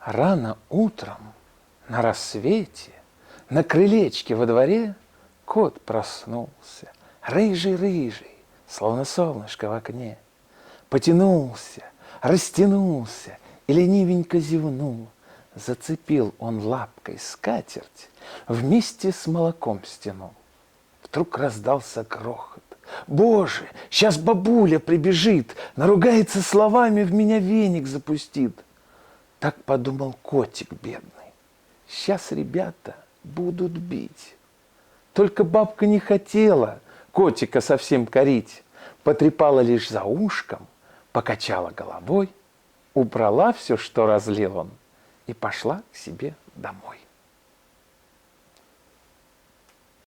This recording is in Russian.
Рано утром, на рассвете, на крылечке во дворе кот проснулся, рыжий-рыжий, словно солнышко в окне. Потянулся, растянулся и ленивенько зевнул. Зацепил он лапкой скатерть, вместе с молоком стянул. Вдруг раздался грохот. Боже, сейчас бабуля прибежит, наругается словами, в меня веник запустит. Так подумал котик бедный. Сейчас ребята будут бить. Только бабка не хотела котика совсем корить. Потрепала лишь за ушком, покачала головой, убрала все, что разлил он, и пошла к себе домой.